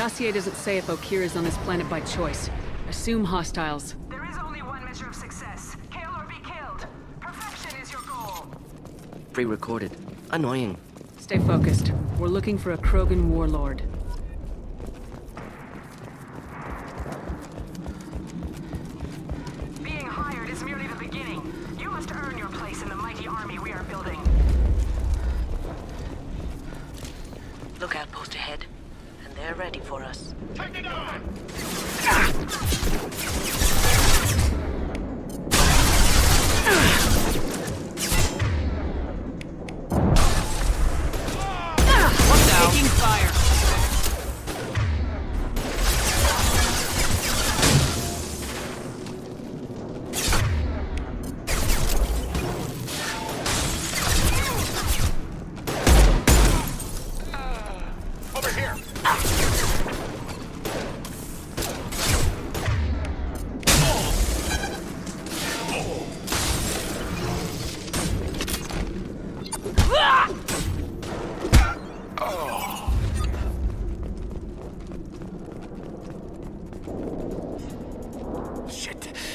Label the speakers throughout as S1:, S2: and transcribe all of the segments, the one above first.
S1: dossier doesn't say if Okeer is on this planet by choice. Assume hostiles.
S2: There is only one measure of success. Kill or be killed. Perfection is your goal.
S3: Pre-recorded. Annoying.
S1: Stay focused. We're looking for a Krogan warlord.
S2: Being hired is merely the beginning. You must earn your place in the mighty army we are building.
S4: Look outpost ahead, and they're ready for us.
S5: Take it on!
S1: Taking fire.
S5: Over here!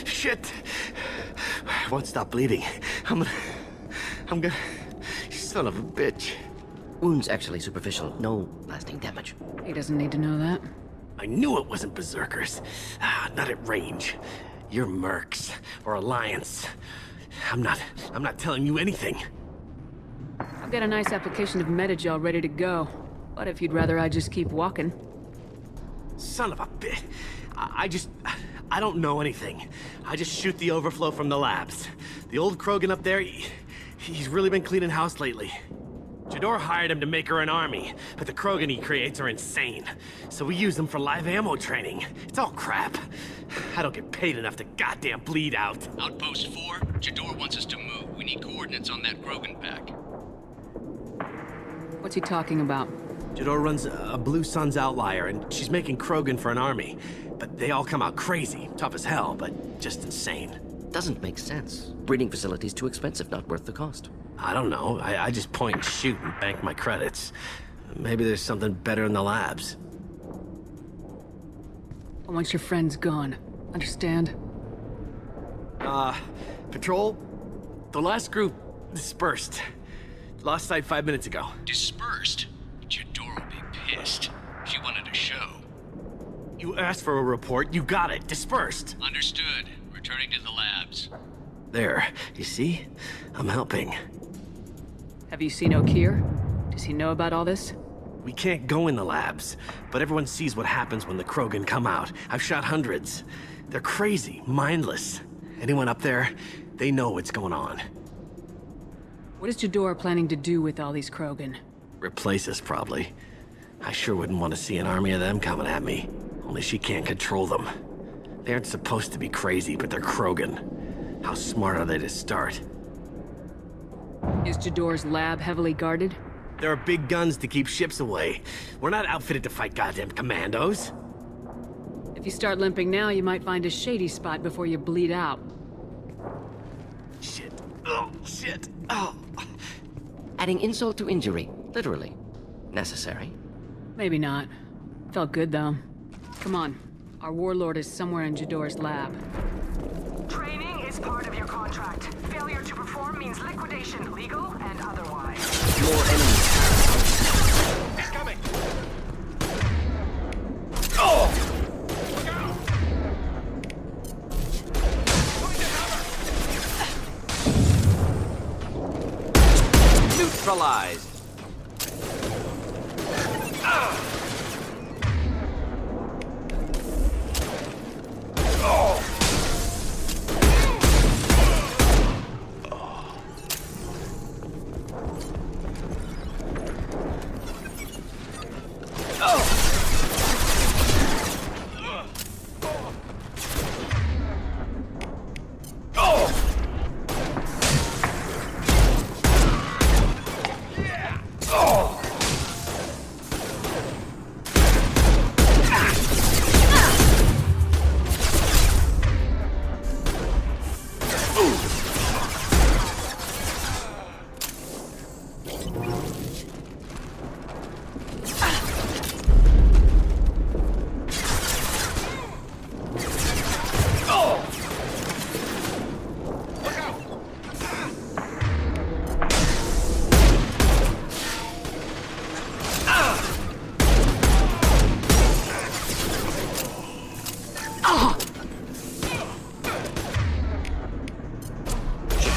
S3: Shit! I won't stop bleeding. I'm gonna... Son of a bitch. Wounds actually superficial. No lasting damage.
S1: He doesn't need to know that.
S3: I knew it wasn't berserkers. Not at range. You're mercs. Or Alliance. I'm not telling you anything.
S1: I've got a nice application of metagel ready to go. But if you'd rather I just keep walking.
S3: Son of a bitch. I don't know anything. I just shoot the overflow from the labs. The old Krogan up there, he's really been cleaning house lately. Jador hired him to make her an army, but the Krogan he creates are insane. So we use them for live ammo training. It's all crap. I don't get paid enough to goddamn bleed out.
S6: Outpost 4, Jador wants us to move. We need coordinates on that Krogan pack.
S1: What's he talking about?
S3: Jador runs a Blue Suns outlier, and she's making Krogan for an army. But they all come out crazy, tough as hell, but just insane.
S7: Doesn't make sense. Breeding facility's too expensive, not worth the cost.
S3: I don't know. I just point and shoot and bank my credits. Maybe there's something better in the labs.
S1: Once your friend's gone. Understand?
S3: Patrol? The last group dispersed. Lost sight 5 minutes ago.
S6: Dispersed? Jador will be pissed. She wanted a show.
S3: You asked for a report, you got it. Dispersed.
S6: Understood. Returning to the labs.
S3: There. You see? I'm helping.
S1: Have you seen Okeer? Does he know about all this?
S3: We can't go in the labs, but everyone sees what happens when the Krogan come out. I've shot hundreds. They're crazy, mindless. Anyone up there, they know what's going on.
S1: What is Jador planning to do with all these Krogan?
S3: Replace us, probably. I sure wouldn't want to see an army of them coming at me. Only she can't control them. They aren't supposed to be crazy, but they're Krogan. How smart are they to start?
S1: Is Jador's lab heavily guarded?
S3: There are big guns to keep ships away. We're not outfitted to fight goddamn commandos.
S1: If you start limping now, you might find a shady spot before you bleed out.
S3: Shit. Oh, shit. Oh.
S7: Adding insult to injury, literally. Necessary.
S1: Maybe not. Felt good, though. Come on. Our warlord is somewhere in Jador's lab.
S2: Training is part of your contract. Failure to perform means liquidation, legal and otherwise.
S7: More enemies.
S5: He's coming!
S3: Oh!
S5: Look out! Going to cover!
S3: Neutralized.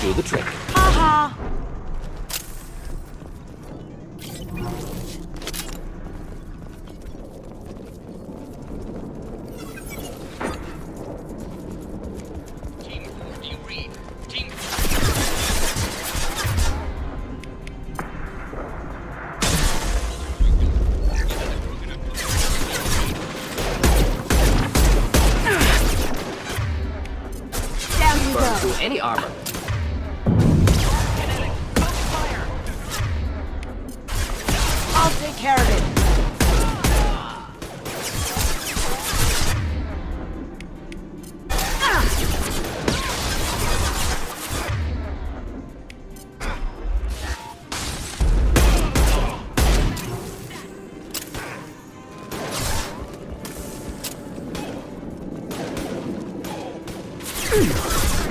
S7: do the trick.
S1: Haha!
S6: Team 4, do you read? Team
S7: Burn through any armor.
S1: I'll take care of it.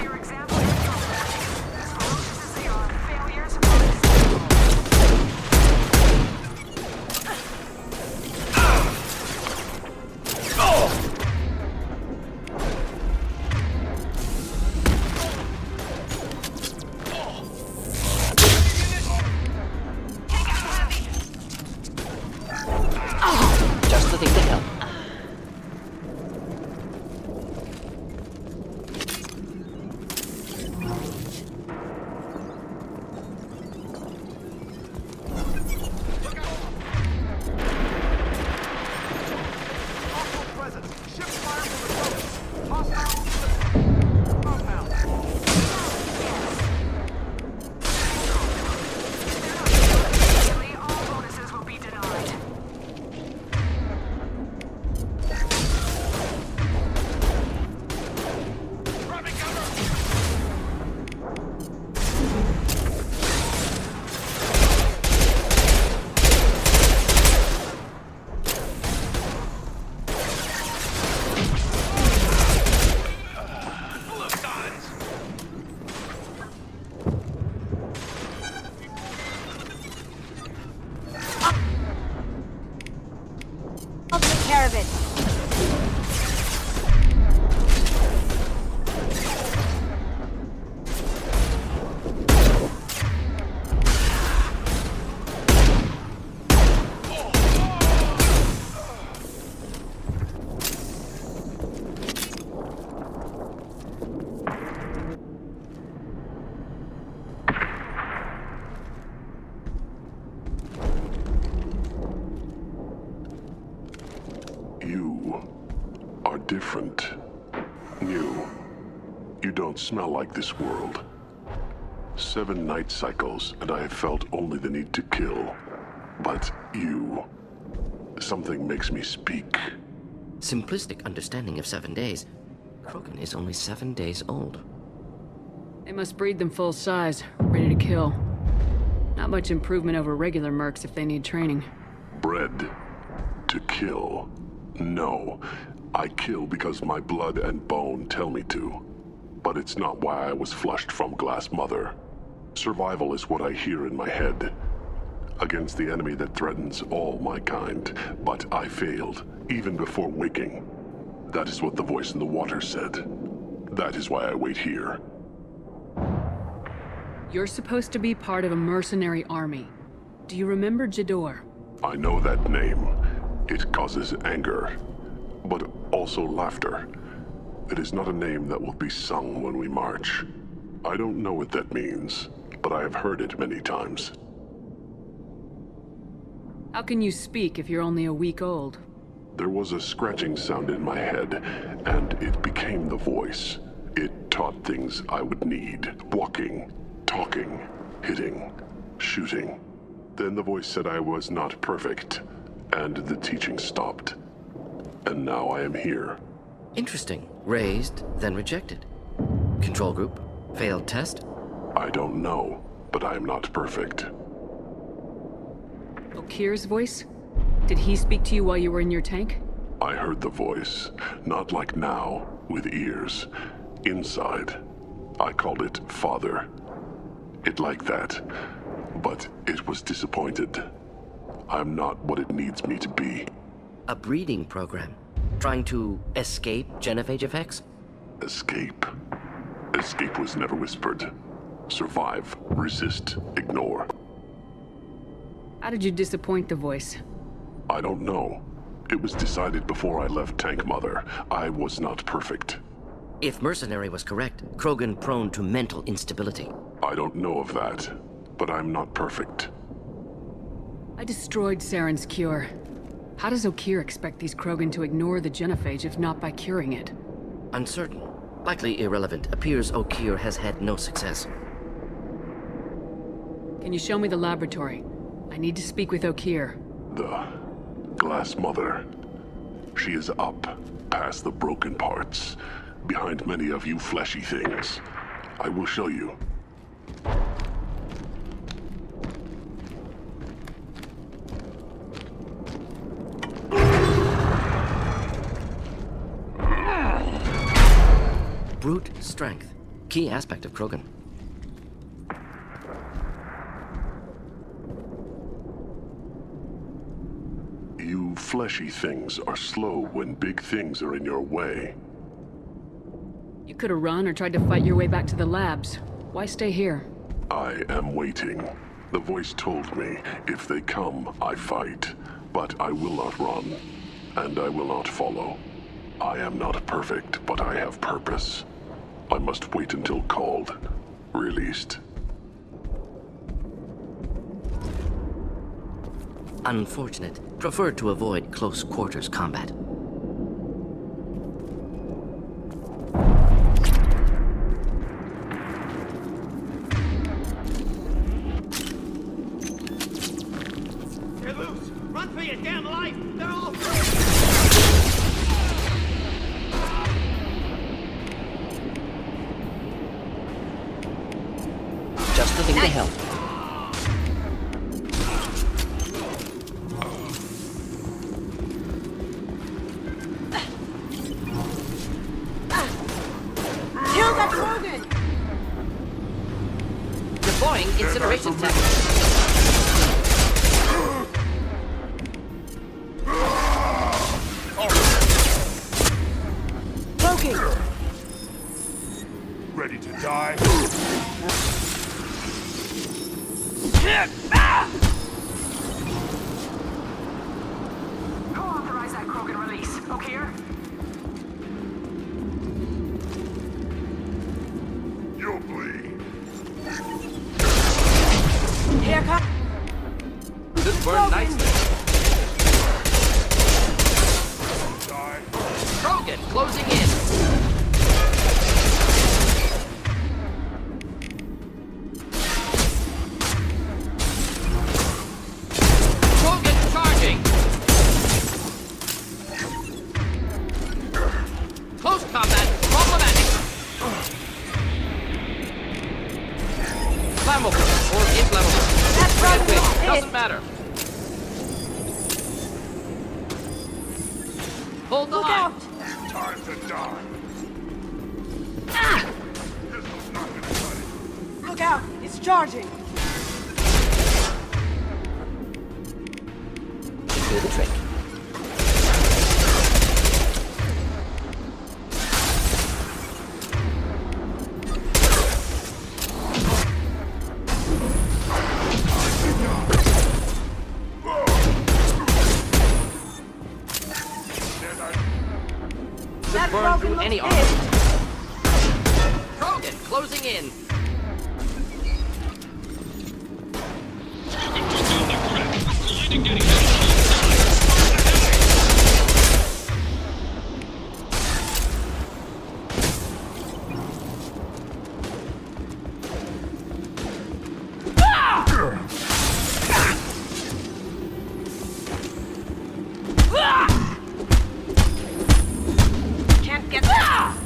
S2: Your example is as ferocious as they are, failures are
S7: Just the thing to help.
S2: Immediately, all bonuses will be denied.
S5: Grabbing cover! Full of guns!
S1: I'll take care of it.
S8: You are different. New. You don't smell like this world. 7 night cycles, and I have felt only the need to kill. But you... Something makes me speak.
S7: Simplistic understanding of 7 days. Krogan is only 7 days old.
S1: They must breed them full size, ready to kill. Not much improvement over regular mercs if they need training.
S8: Bred to kill. No. I kill because my blood and bone tell me to. But it's not why I was flushed from Glass Mother. Survival is what I hear in my head. Against the enemy that threatens all my kind. But I failed, even before waking. That is what the voice in the water said. That is why I wait here.
S1: You're supposed to be part of a mercenary army. Do you remember Jador?
S8: I know that name. It causes anger, but also laughter. It is not a name that will be sung when we march. I don't know what that means, but I have heard it many times.
S1: How can you speak if you're only a week old?
S8: There was a scratching sound in my head, and it became the voice. It taught things I would need. Walking, talking, hitting, shooting. Then the voice said I was not perfect, and the teaching stopped. And now I am here.
S7: Interesting. Raised, then rejected. Control group? Failed test?
S8: I don't know, but I am not perfect.
S1: Okeer's voice? Did he speak to you while you were in your tank?
S8: I heard the voice, not like now, with ears. Inside. I called it Father. It like that, but it was disappointed. I'm not what it needs me to be.
S7: A breeding program. Trying to escape genophage effects?
S8: Escape. Escape was never whispered. Survive, resist, ignore.
S1: How did you disappoint the voice?
S8: I don't know. It was decided before I left Tank Mother. I was not perfect.
S7: If Mercenary was correct, Krogan prone to mental instability.
S8: I don't know of that, but I'm not perfect.
S1: I destroyed Saren's cure. How does Okeer expect these Krogan to ignore the genophage if not by curing it?
S7: Uncertain. Likely irrelevant. Appears Okeer has had no success.
S1: Can you show me the laboratory? I need to speak with Okeer.
S8: The Glass Mother. She is up, past the broken parts, behind many of you fleshy things. I will show you.
S7: Brute strength. Key aspect of Krogan.
S8: You fleshy things are slow when big things are in your way.
S1: You could have run or tried to fight your way back to the labs. Why stay here?
S8: I am waiting. The voice told me, if they come, I fight. But I will not run, and I will not follow. I am not perfect, but I have purpose. I must wait until called, released.
S7: Unfortunate. Preferred to avoid close quarters combat.
S3: They're loose! Run for your damn life! They're all
S7: Just the thing to help.
S9: Kill that Krogan!
S7: Deploying incineration tech.
S9: Broken!
S5: Ready to die?
S2: Who authorized that Krogan release? Okeer?
S5: You'll bleed.
S9: Here comes...
S7: This burned nicely.
S5: Die.
S7: Krogan closing in. Krogan charging. Close combat problematic. Flammable or inflammable.
S9: That's
S7: Quick, doesn't matter. Hold the
S9: Look
S7: line.
S9: out!
S5: Time to die. Pistol's not gonna cut it.
S9: Look out! It's charging!
S7: Do the trick.
S9: That
S7: Burn
S9: Krogan
S7: through
S9: looks
S7: any
S9: hit.
S7: armor. Krogan closing in.
S9: Can't get that!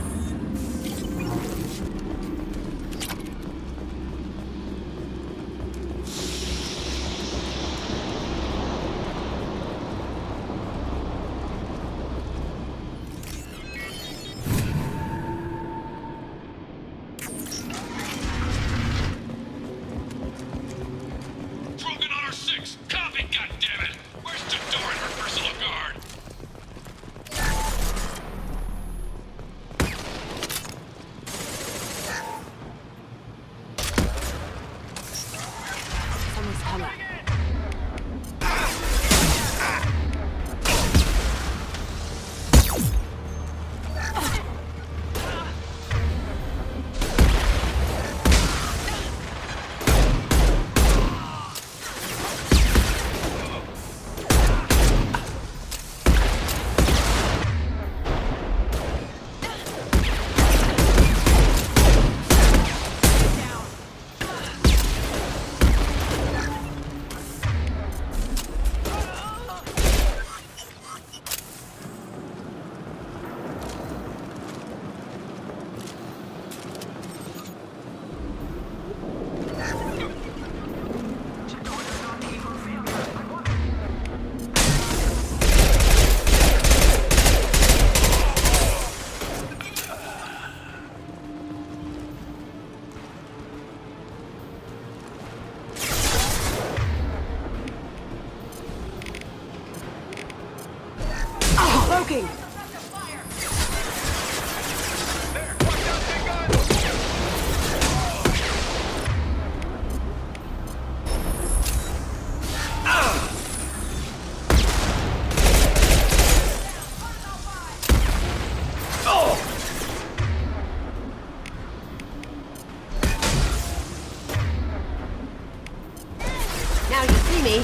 S9: me.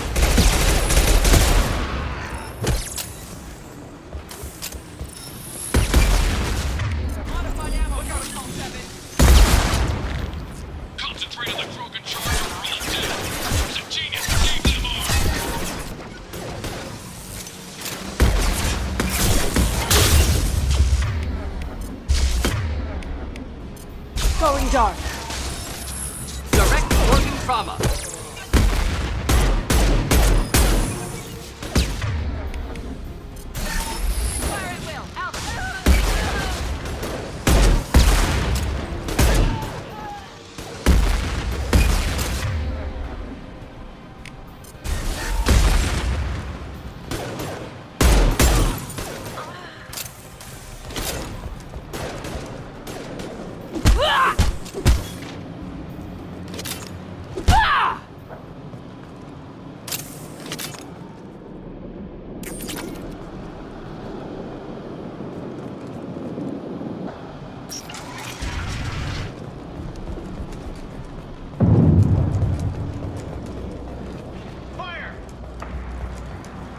S6: Concentrate on the Krogan charge or we'll dead. There's a genius who gave them
S9: Going dark.
S10: Direct organ trauma.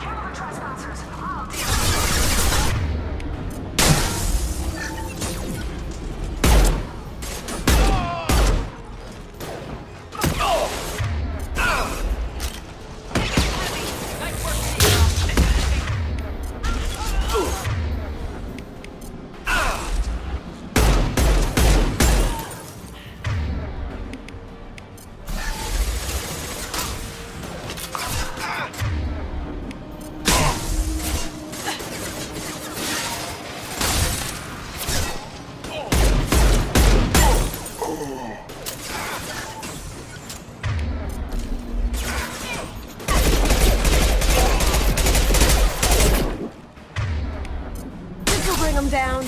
S2: Kill the trespassers. I'll deal
S9: This'll bring them down.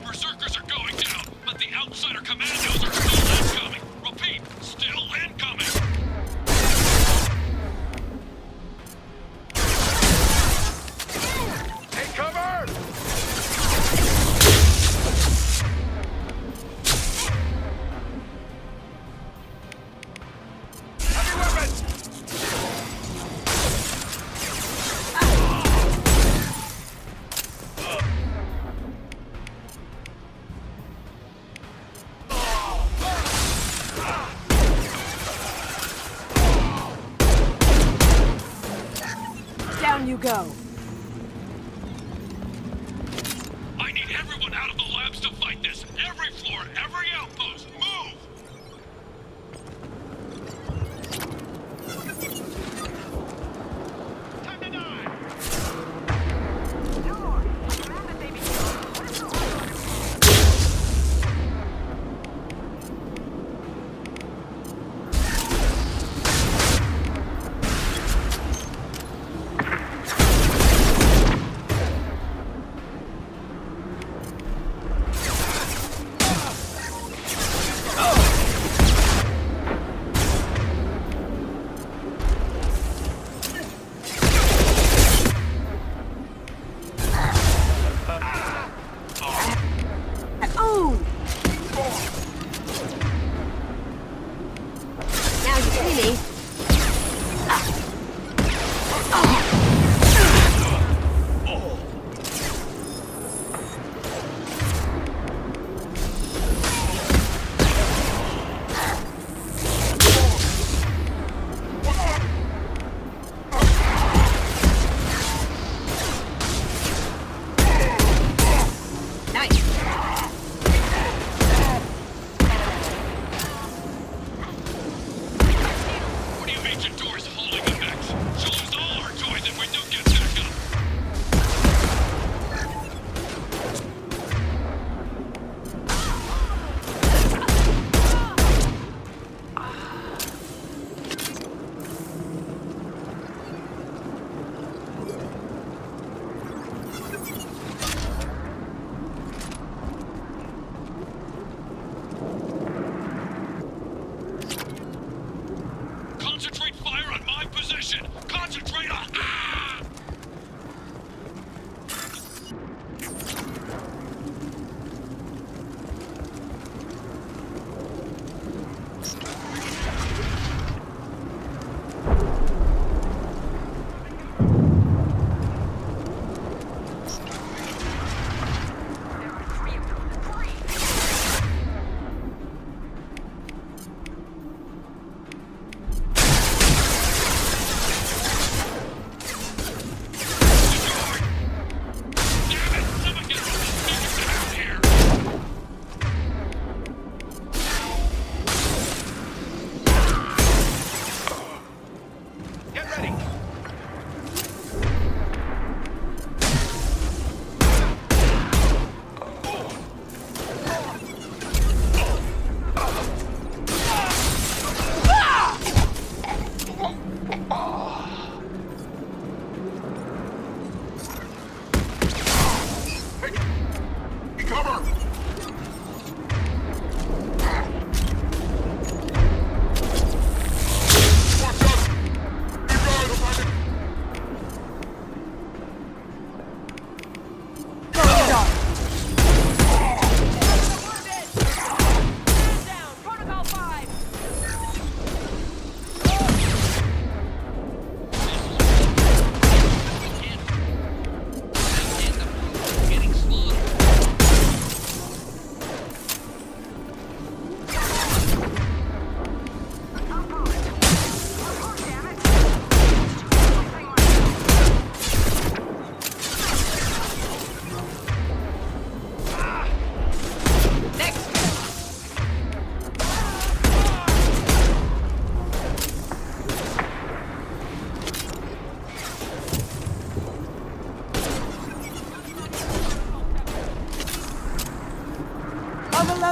S6: Berserkers are going down, but the outsider commandos are still incoming. Repeat, still incoming.
S5: Take cover! Heavy weapons!
S9: Down you go.
S6: I need everyone out of the labs to fight this. Every floor, every outpost, move! Time to die!
S2: no more. Command that they be killed. What is the Warlord?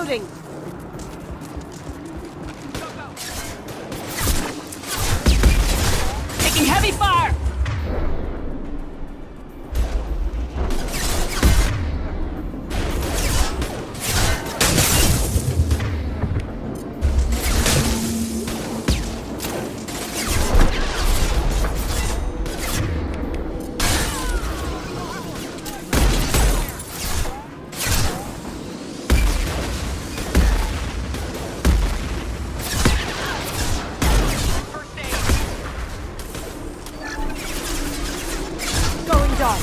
S9: Reloading!
S1: Taking heavy fire!
S9: Going dark.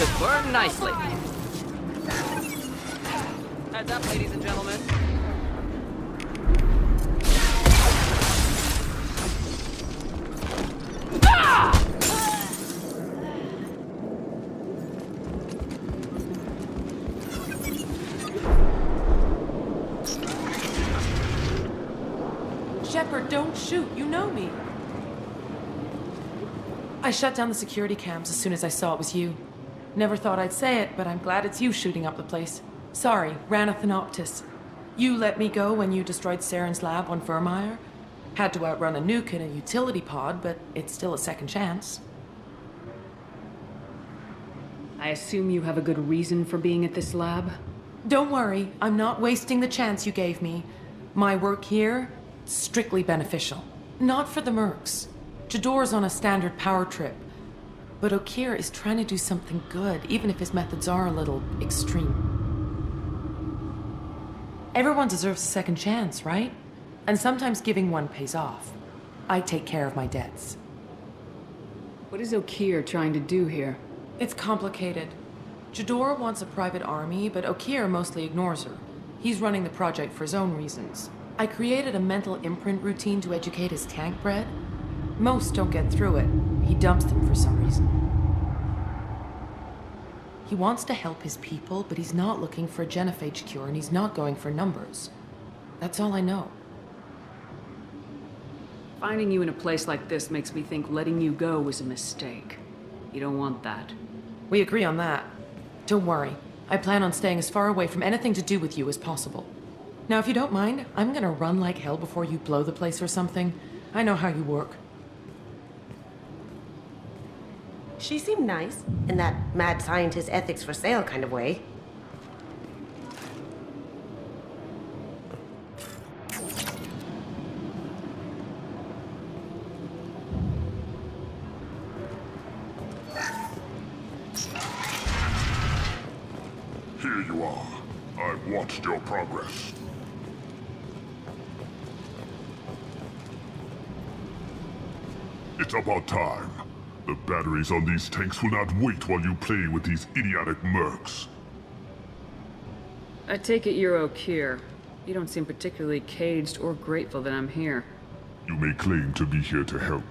S10: Could burn nicely. Heads up, ladies and gentlemen.
S11: Shepard, don't shoot. You know me. I shut down the security cams as soon as I saw it was you. Never thought I'd say it, but I'm glad it's you shooting up the place. Sorry, Raneth and Optus. You let me go when you destroyed Saren's lab on Vermeer. Had to outrun a nuke in a utility pod, but it's still a second chance.
S1: I assume you have a good reason for being at this lab?
S11: Don't worry, I'm not wasting the chance you gave me. My work here, strictly beneficial. Not for the mercs. Jador's on a standard power trip. But Okeer is trying to do something good, even if his methods are a little extreme. Everyone deserves a second chance, right? And sometimes giving one pays off. I take care of my debts.
S1: What is Okeer trying to do here?
S11: It's complicated. Jador wants a private army, but Okeer mostly ignores her. He's running the project for his own reasons. I created a mental imprint routine to educate his tank bred. Most don't get through it. He dumps them for some reason. He wants to help his people, but he's not looking for a genophage cure, and he's not going for numbers. That's all I know.
S1: Finding you in a place like this makes me think letting you go was a mistake. You don't want that.
S11: We agree on that. Don't worry. I plan on staying as far away from anything to do with you as possible. Now, if you don't mind, I'm gonna run like hell before you blow the place or something. I know how you work.
S12: She seemed nice, in that mad scientist ethics for sale kind of way.
S8: Here you are. I've watched your progress. It's about time. The batteries on these tanks will not wait while you play with these idiotic mercs.
S1: I take it you're Okeer. You don't seem particularly caged or grateful that I'm here.
S8: You may claim to be here to help,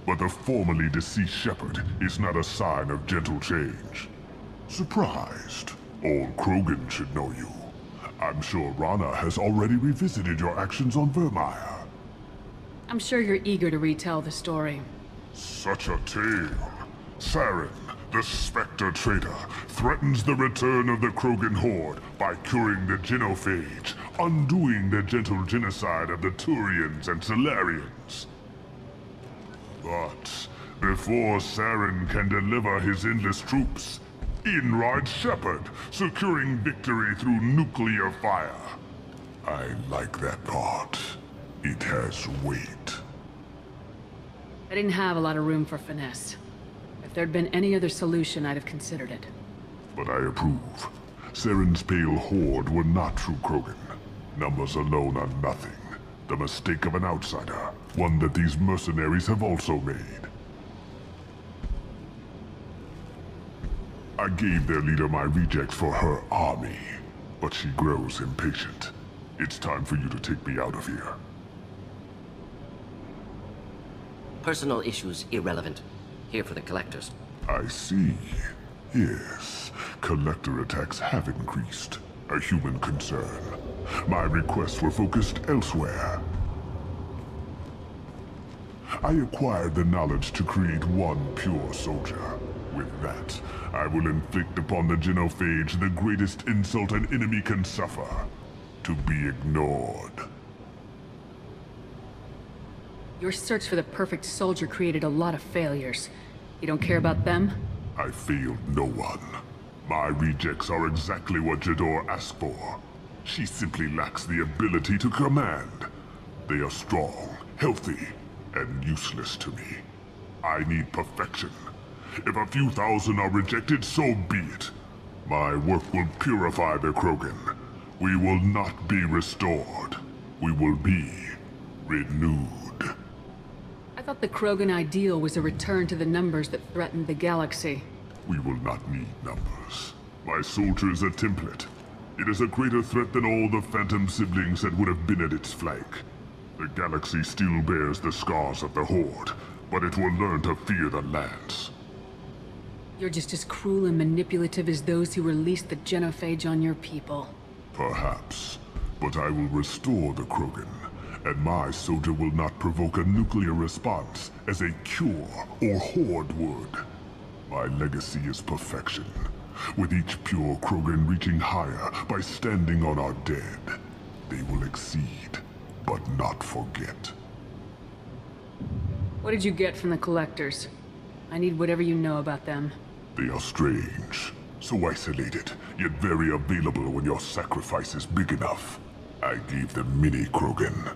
S8: but the formerly deceased Shepard is not a sign of gentle change. Surprised? Old Krogan should know you. I'm sure Rana has already revisited your actions on Vermeer.
S1: I'm sure you're eager to retell the story.
S8: Such a tale. Saren, the Spectre traitor, threatens the return of the Krogan horde by curing the genophage, undoing the gentle genocide of the Turians and Solarians. But Before Saren can deliver his endless troops, in rides Shepard, securing victory through nuclear fire. I like that part. It has weight.
S1: I didn't have a lot of room for finesse. If there'd been any other solution, I'd have considered it.
S8: But I approve. Saren's pale horde were not true Krogan. Numbers alone are nothing. The mistake of an outsider. One that these mercenaries have also made. I gave their leader my rejects for her army, but she grows impatient. It's time for you to take me out of here.
S7: Personal issues irrelevant. Here for the collectors.
S8: I see. Yes, collector attacks have increased. A human concern. My requests were focused elsewhere. I acquired the knowledge to create one pure soldier. With that, I will inflict upon the genophage the greatest insult an enemy can suffer. To be ignored.
S1: Your search for the perfect soldier created a lot of failures. You don't care about them?
S8: I failed no one. My rejects are exactly what Jador asked for. She simply lacks the ability to command. They are strong, healthy, and useless to me. I need perfection. If a few thousand are rejected, so be it. My work will purify the Krogan. We will not be restored. We will be renewed.
S1: I thought the Krogan ideal was a return to the numbers that threatened the galaxy.
S8: We will not need numbers. My soldier is a template. It is a greater threat than all the Phantom siblings that would have been at its flank. The galaxy still bears the scars of the Horde, but it will learn to fear the Lance.
S1: You're just as cruel and manipulative as those who released the genophage on your people.
S8: Perhaps, but I will restore the Krogan, and my soldier will not provoke a nuclear response as a cure or Horde would. My legacy is perfection, with each pure Krogan reaching higher by standing on our dead. They will exceed, but not forget.
S1: What did you get from the collectors? I need whatever you know about them.
S8: They are strange, so isolated, yet very available when your sacrifice is big enough. I gave them mini Krogan.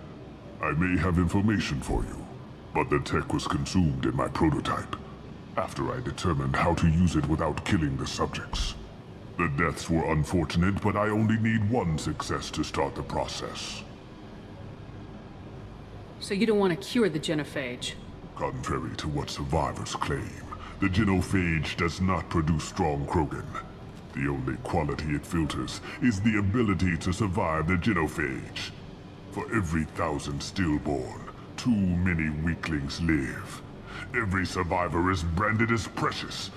S8: I may have information for you, but the tech was consumed in my prototype, after I determined how to use it without killing the subjects. The deaths were unfortunate, but I only need one success to start the process.
S1: So you don't want to cure the genophage?
S8: Contrary to what survivors claim, the genophage does not produce strong Krogan. The only quality it filters is the ability to survive the genophage. For every 1,000 stillborn, too many weaklings live. Every survivor is branded as precious.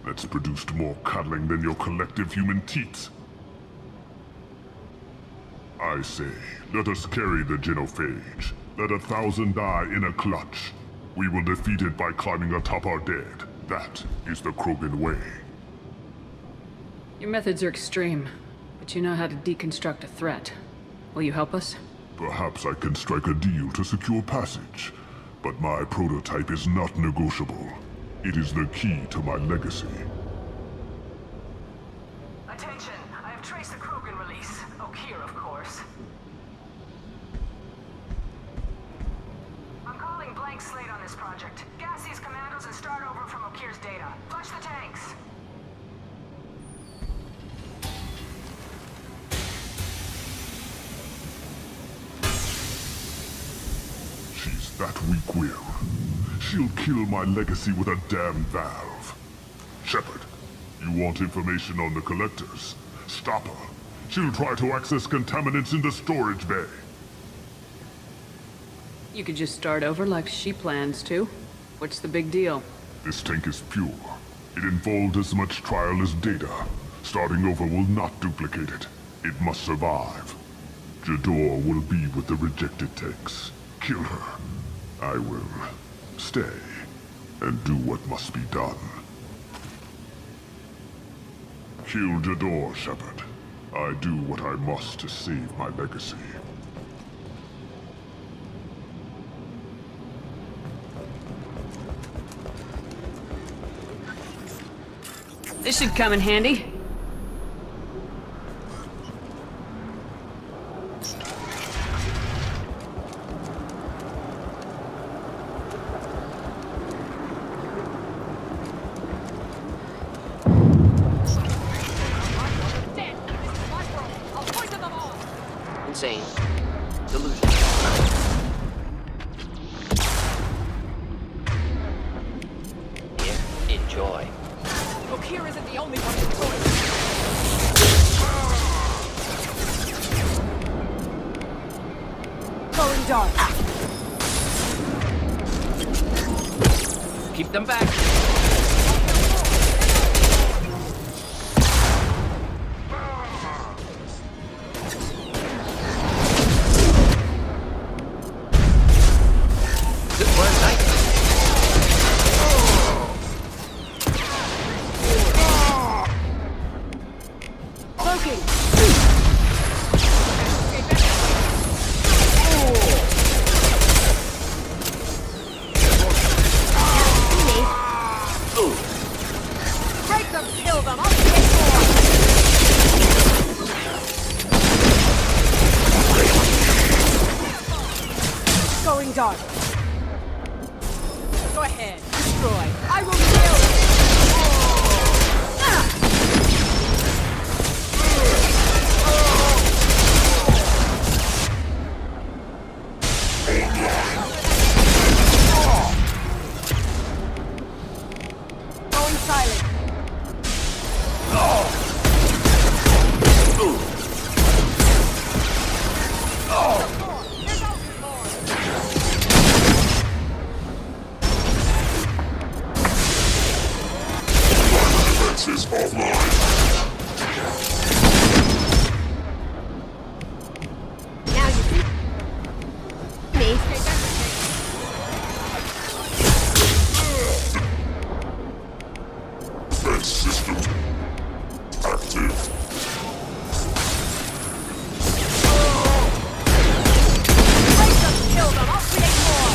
S8: That's produced more cuddling than your collective human teats. I say, let us carry the genophage. Let 1,000 die in a clutch. We will defeat it by climbing atop our dead. That is the Krogan way.
S1: Your methods are extreme, but you know how to deconstruct a threat. Will you help us?
S8: Perhaps I can strike a deal to secure passage, but my prototype is not negotiable. It is the key to my legacy.
S2: Attention, I have traced the Krogan release. Okeer, of course. I'm calling blank slate on this project. Gas these commandos and start over from Okeer's data. Flush the tanks.
S8: She's that weak-willed. She'll kill my legacy with a damn valve. Shepard, you want information on the collectors? Stop her. She'll try to access contaminants in the storage bay.
S1: You could just start over like she plans to. What's the big deal?
S8: This tank is pure. It involved as much trial as data. Starting over will not duplicate it. It must survive. Jador will be with the rejected tanks. Kill her. I will stay and do what must be done. Kill Jador, Shepard. I do what I must to save my legacy.
S1: This should come in handy.
S7: Insane. Delusion. Here, enjoy.
S10: Okeer isn't the only one deployed.
S9: Going dark.
S10: Keep them back.
S9: Going dark.
S10: Go ahead. Destroy. I will kill.
S9: Going silent.
S8: Defenses offline.
S9: Now you see me.
S8: Defense system active.
S9: Kill them. I'll create more.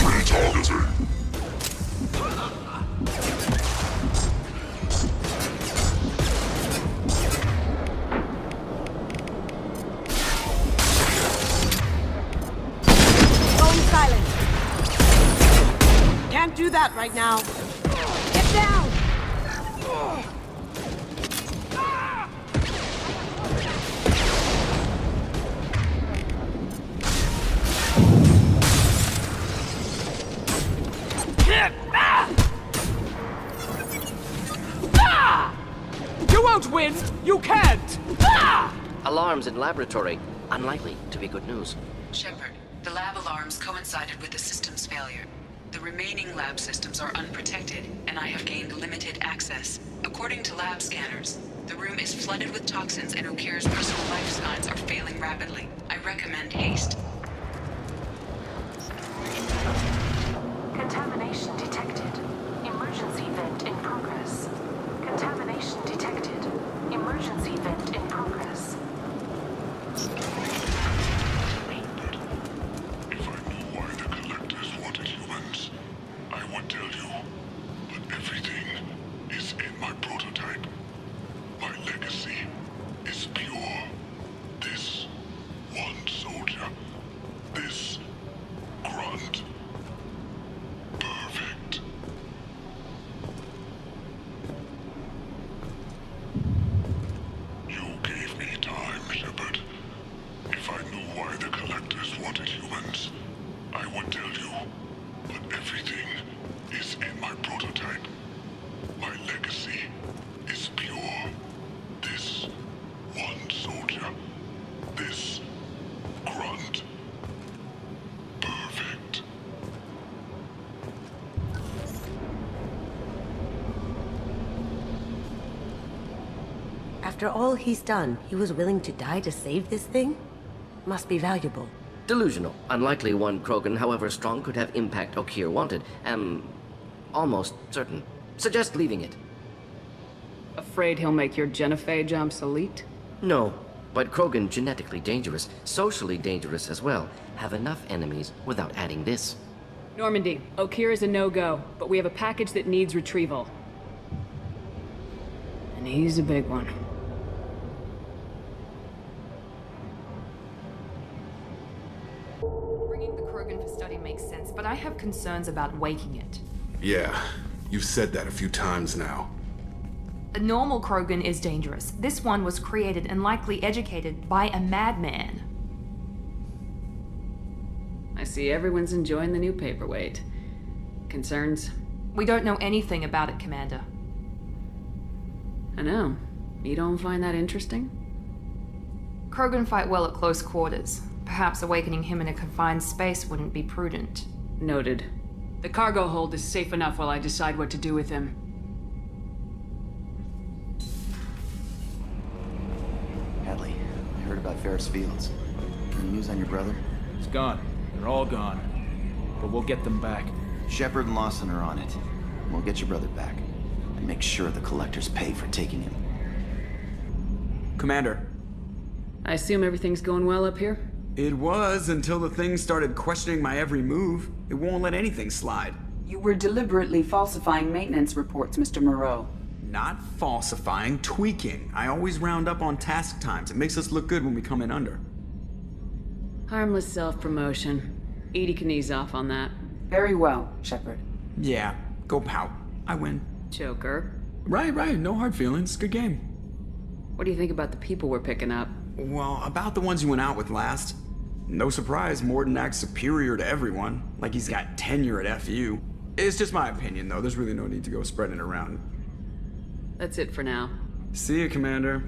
S8: Retargeting.
S9: Going silent. Can't do that right now. Get down.
S10: You won't win! You can't!
S7: Alarms in laboratory. Unlikely to be good news.
S13: Shepard, the lab alarms coincided with the system's failure. The remaining lab systems are unprotected, and I have gained limited access. According to lab scanners, the room is flooded with toxins and Okeer's personal life signs are failing rapidly. I recommend haste.
S2: Contamination detected. Emergency vent in progress. Contamination detected. Emergency vent in progress.
S8: If I knew why the collectors wanted humans, I would tell you. But everything is in my prototype. My legacy is pure. This one soldier. This grunt. Perfect. You gave me time, Shepard. If I knew why the collectors wanted humans, I would tell you. But everything is in my prototype. My legacy is pure. This one soldier. This grunt. Perfect.
S12: After all he's done, he was willing to die to save this thing? Must be valuable.
S7: Delusional. Unlikely one Krogan, however strong, could have impact Okeer wanted. Am almost certain. Suggest leaving it.
S1: Afraid he'll make your genophage obsolete?
S7: No, but Krogan genetically dangerous, socially dangerous as well. Have enough enemies without adding this.
S1: Normandy, Okeer is a no-go, but we have a package that needs retrieval. And he's a big one.
S11: Bringing the Krogan for study makes sense, but I have concerns about waking it.
S8: Yeah, you've said that a few times now.
S11: A normal Krogan is dangerous. This one was created and likely educated by a madman.
S1: I see everyone's enjoying the new paperweight. Concerns?
S11: We don't know anything about it, Commander.
S1: I know. You don't find that interesting?
S11: Krogan fight well at close quarters. Perhaps awakening him in a confined space wouldn't be prudent.
S1: Noted. The cargo hold is safe enough while I decide what to do with him.
S14: Hadley, I heard about Ferris Fields. Any news on your brother?
S15: He's gone. They're all gone. But we'll get them back.
S14: Shepard and Lawson are on it. We'll get your brother back. And make sure the collectors pay for taking him.
S15: Commander.
S1: I assume everything's going well up here?
S15: It was until the thing started questioning my every move. It won't let anything slide.
S16: You were deliberately falsifying maintenance reports, Mr. Moreau.
S15: Not falsifying, tweaking. I always round up on task times. It makes us look good when we come in under.
S1: Harmless self-promotion. Edie can ease off on that.
S16: Very well, Shepard.
S15: Yeah, go pout. I win.
S1: Joker.
S15: Right. No hard feelings. Good game.
S1: What do you think about the people we're picking up?
S15: Well, about the ones you went out with last. No surprise, Morden acts superior to everyone. Like he's got tenure at FU. It's just my opinion, though. There's really no need to go spreading it around.
S1: That's it for now.
S15: See you, Commander.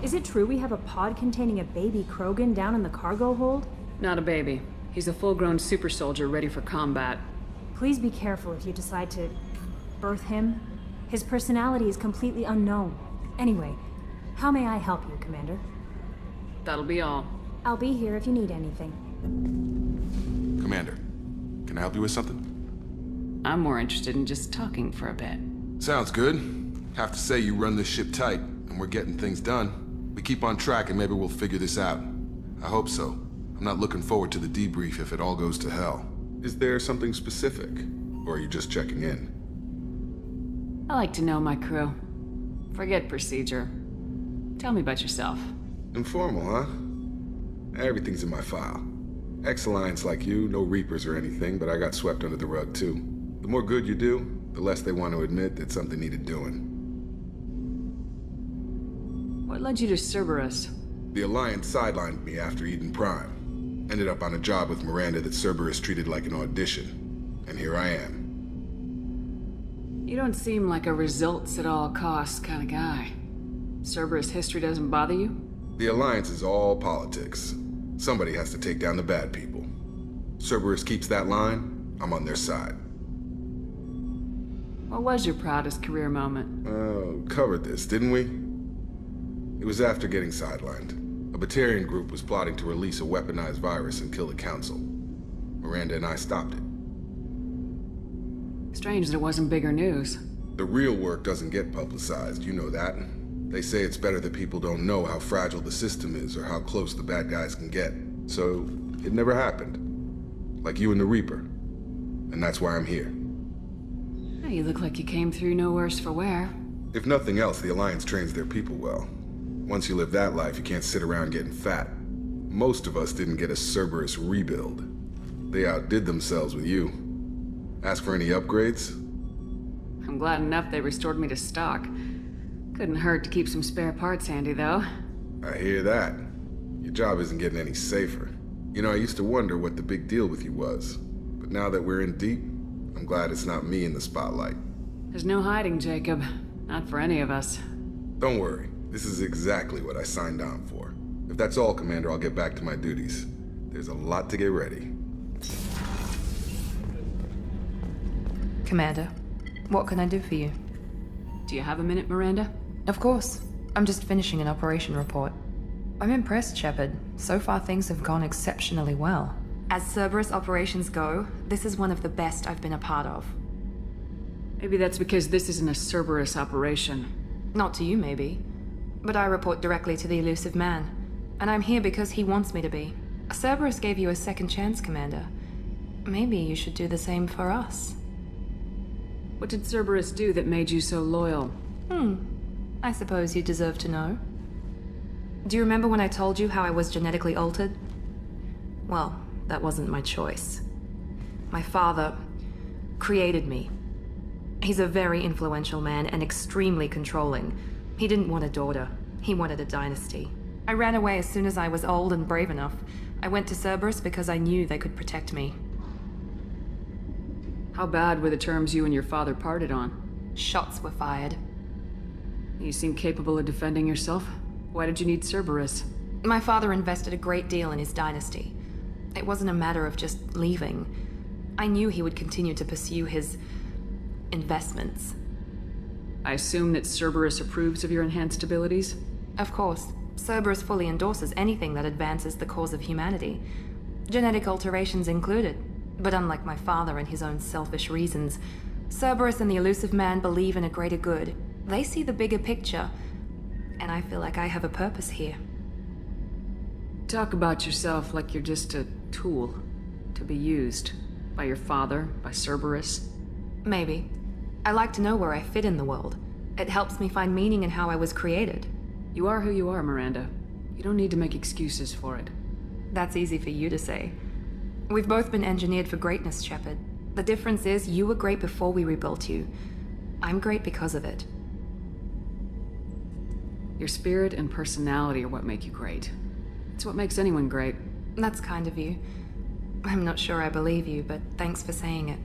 S17: Is it true we have a pod containing a baby Krogan down in the cargo hold?
S1: Not a baby. He's a full-grown super soldier ready for combat.
S17: Please be careful if you decide to birth him. His personality is completely unknown. Anyway, how may I help you, Commander?
S1: That'll be all.
S17: I'll be here if you need anything.
S8: Commander, can I help you with something?
S1: I'm more interested in just talking for a bit.
S8: Sounds good. Have to say you run this ship tight, and we're getting things done. We keep on track and maybe we'll figure this out. I hope so. I'm not looking forward to the debrief if it all goes to hell. Is there something specific, or are you just checking in?
S1: I like to know my crew. Forget procedure. Tell me about yourself.
S8: Informal, huh? Everything's in my file. Ex-Alliance like you, no Reapers or anything, but I got swept under the rug too. The more good you do, the less they want to admit that something needed doing.
S1: What led you to Cerberus?
S8: The Alliance sidelined me after Eden Prime. Ended up on a job with Miranda that Cerberus treated like an audition. And here I am.
S1: You don't seem like a results at all costs kind of guy. Cerberus history doesn't bother you?
S8: The Alliance is all politics. Somebody has to take down the bad people. Cerberus keeps that line, I'm on their side.
S1: What was your proudest career moment?
S8: Covered this, didn't we? It was after getting sidelined. A Batarian group was plotting to release a weaponized virus and kill the Council. Miranda and I stopped it.
S1: Strange that it wasn't bigger news.
S8: The real work doesn't get publicized, you know that. They say it's better that people don't know how fragile the system is or how close the bad guys can get. So, it never happened. Like you and the Reaper. And that's why I'm here.
S1: Oh, you look like you came through no worse for wear.
S8: If nothing else, the Alliance trains their people well. Once you live that life, you can't sit around getting fat. Most of us didn't get a Cerberus rebuild. They outdid themselves with you. Ask for any upgrades?
S1: I'm glad enough they restored me to stock. Couldn't hurt to keep some spare parts handy, though.
S8: I hear that. Your job isn't getting any safer. You know, I used to wonder what the big deal with you was. But now that we're in deep, I'm glad it's not me in the spotlight.
S1: There's no hiding, Jacob. Not for any of us.
S8: Don't worry. This is exactly what I signed on for. If that's all, Commander, I'll get back to my duties. There's a lot to get ready.
S11: Commander, what can I do for you?
S1: Do you have a minute, Miranda?
S11: Of course. I'm just finishing an operation report.
S18: I'm impressed, Shepard. So far, things have gone exceptionally well. As Cerberus operations go, this is one of the best I've been a part of.
S1: Maybe that's because this isn't a Cerberus operation.
S18: Not to you, maybe. But I report directly to the elusive man. And I'm here because he wants me to be. Cerberus gave you a second chance, Commander. Maybe you should do the same for us.
S1: What did Cerberus do that made you so loyal?
S18: I suppose you deserve to know. Do you remember when I told you how I was genetically altered? Well, that wasn't my choice. My father created me. He's a very influential man and extremely controlling. He didn't want a daughter. He wanted a dynasty. I ran away as soon as I was old and brave enough. I went to Cerberus because I knew they could protect me.
S1: How bad were the terms you and your father parted on?
S18: Shots were fired.
S1: You seem capable of defending yourself. Why did you need Cerberus?
S18: My father invested a great deal in his dynasty. It wasn't a matter of just leaving. I knew he would continue to pursue his investments.
S1: I assume that Cerberus approves of your enhanced abilities?
S18: Of course. Cerberus fully endorses anything that advances the cause of humanity. Genetic alterations included. But unlike my father and his own selfish reasons, Cerberus and the elusive man believe in a greater good. They see the bigger picture, and I feel like I have a purpose here.
S1: Talk about yourself like you're just a tool to be used by your father, by Cerberus.
S18: Maybe. I like to know where I fit in the world. It helps me find meaning in how I was created.
S1: You are who you are, Miranda. You don't need to make excuses for it.
S18: That's easy for you to say. We've both been engineered for greatness, Shepard. The difference is you were great before we rebuilt you. I'm great because of it.
S1: Your spirit and personality are what make you great. It's what makes anyone great.
S18: That's kind of you. I'm not sure I believe you, but thanks for saying it.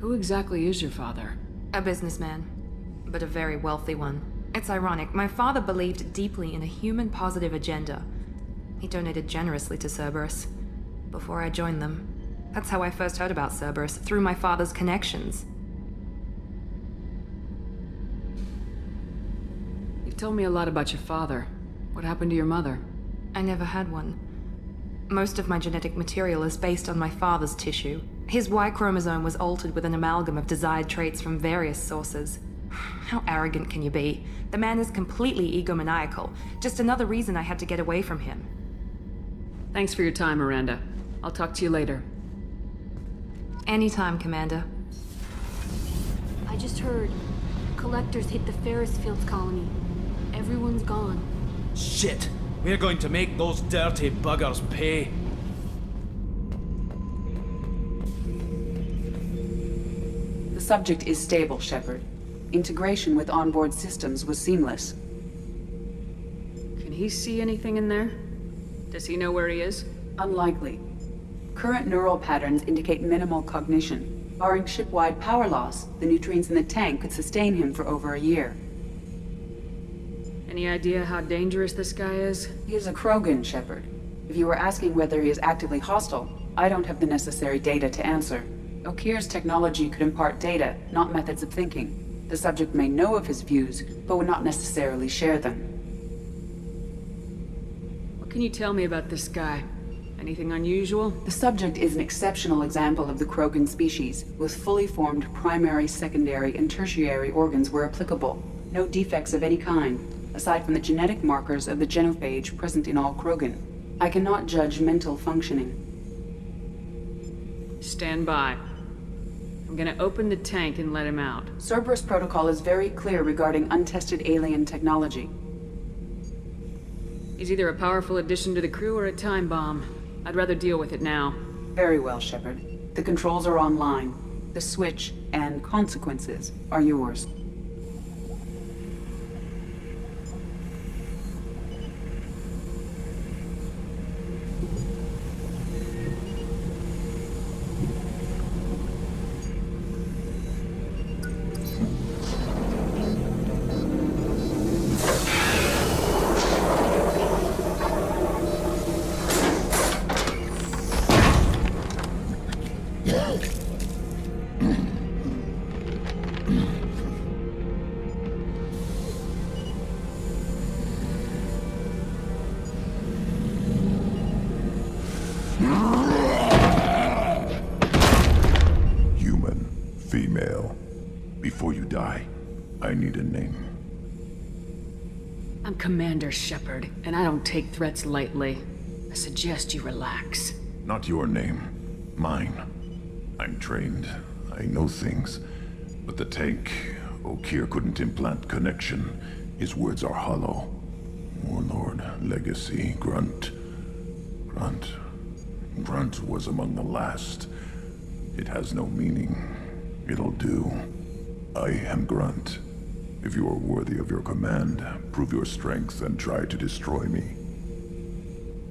S1: Who exactly is your father?
S18: A businessman, but a very wealthy one. It's ironic, my father believed deeply in a human-positive agenda. He donated generously to Cerberus before I joined them. That's how I first heard about Cerberus, through my father's connections.
S1: You've told me a lot about your father. What happened to your mother?
S18: I never had one. Most of my genetic material is based on my father's tissue. His Y chromosome was altered with an amalgam of desired traits from various sources. How arrogant can you be? The man is completely egomaniacal. Just another reason I had to get away from him.
S1: Thanks for your time, Miranda. I'll talk to you later.
S18: Anytime, Commander.
S19: I just heard. Collectors hit the Ferris Fields colony. Everyone's gone.
S5: Shit! We're going to make those dirty buggers pay.
S16: The subject is stable, Shepard. Integration with onboard systems was seamless.
S1: Can he see anything in there? Does he know where he is?
S16: Unlikely. Current neural patterns indicate minimal cognition. Barring ship-wide power loss, the nutrients in the tank could sustain him for over a year.
S1: Any idea how dangerous this guy is?
S16: He is a Krogan, Shepard. If you were asking whether he is actively hostile, I don't have the necessary data to answer. Okeer's technology could impart data, not methods of thinking. The subject may know of his views, but would not necessarily share them.
S1: What can you tell me about this guy? Anything unusual?
S16: The subject is an exceptional example of the Krogan species, with fully formed primary, secondary, and tertiary organs where applicable. No defects of any kind, aside from the genetic markers of the genophage present in all Krogan. I cannot judge mental functioning.
S1: Stand by. I'm gonna open the tank and let him out.
S16: Cerberus protocol is very clear regarding untested alien technology.
S1: He's either a powerful addition to the crew or a time bomb. I'd rather deal with it now.
S16: Very well, Shepard. The controls are online. The switch and consequences are yours.
S8: I need a name.
S1: I'm Commander Shepard, and I don't take threats lightly. I suggest you relax.
S8: Not your name. Mine. I'm trained. I know things. But the tank, Okeer couldn't implant connection. His words are hollow. Warlord, Legacy, Grunt. Grunt was among the last. It has no meaning. It'll do. I am Grunt. If you are worthy of your command, prove your strength and try to destroy me.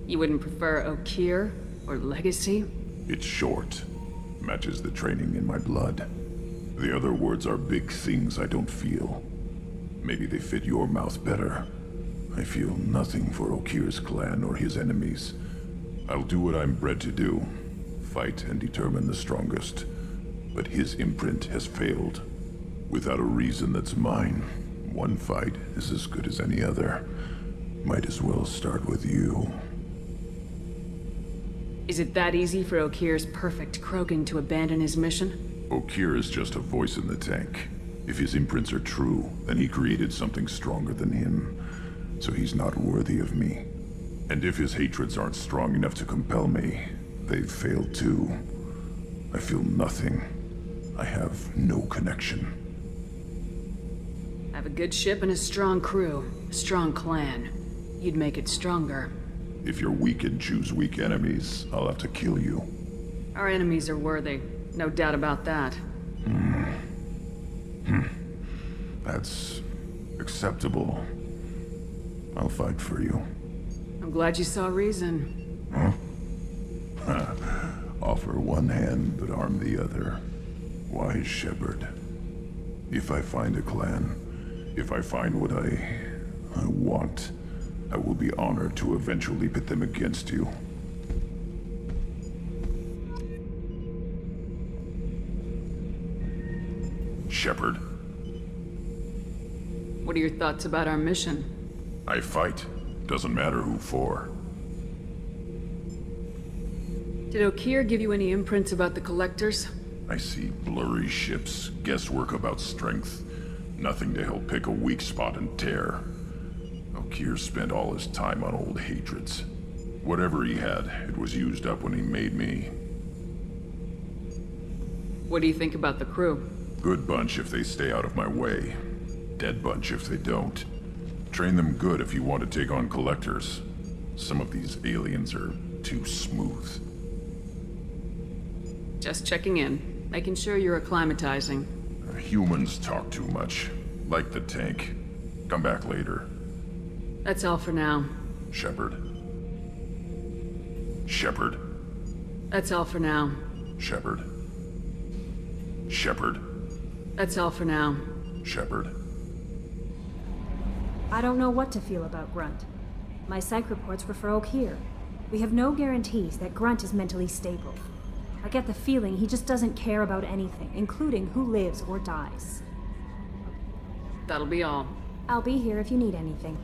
S1: You wouldn't prefer Okeer or Legacy?
S8: It's short. Matches the training in my blood. The other words are big things I don't feel. Maybe they fit your mouth better. I feel nothing for Okeer's clan or his enemies. I'll do what I'm bred to do. Fight and determine the strongest. But his imprint has failed. Without a reason that's mine, one fight is as good as any other. Might as well start with you.
S1: Is it that easy for Okeer's perfect Krogan to abandon his mission?
S8: Okeer is just a voice in the tank. If his imprints are true, then he created something stronger than him. So he's not worthy of me. And if his hatreds aren't strong enough to compel me, they've failed too. I feel nothing. I have no connection.
S1: I have a good ship and a strong crew. A strong clan. You'd make it stronger.
S8: If you're weak and choose weak enemies, I'll have to kill you.
S1: Our enemies are worthy. No doubt about that.
S8: That's acceptable. I'll fight for you.
S1: I'm glad you saw reason.
S8: Huh? Offer one hand, but arm the other. Wise Shepard. If I find a clan, if I find what I want, I will be honored to eventually pit them against you. Shepard.
S1: What are your thoughts about our mission?
S8: I fight. Doesn't matter who for.
S1: Did Okeer give you any imprints about the Collectors?
S8: I see blurry ships, guesswork about strength. Nothing to help pick a weak spot and tear. Okeer spent all his time on old hatreds. Whatever he had, it was used up when he made me.
S1: What do you think about the crew?
S8: Good bunch if they stay out of my way. Dead bunch if they don't. Train them good if you want to take on Collectors. Some of these aliens are too smooth.
S1: Just checking in. Making sure you're acclimatizing.
S8: Humans talk too much. Like the tank. Come back later.
S1: That's all for now.
S8: Shepard. Shepard.
S1: That's all for now.
S8: Shepard. Shepard.
S1: That's all for now.
S8: Shepard.
S17: I don't know what to feel about Grunt. My psych reports were for Okeer. We have no guarantees that Grunt is mentally stable. I get the feeling he just doesn't care about anything, including who lives or dies.
S1: That'll be all.
S17: I'll be here if you need anything.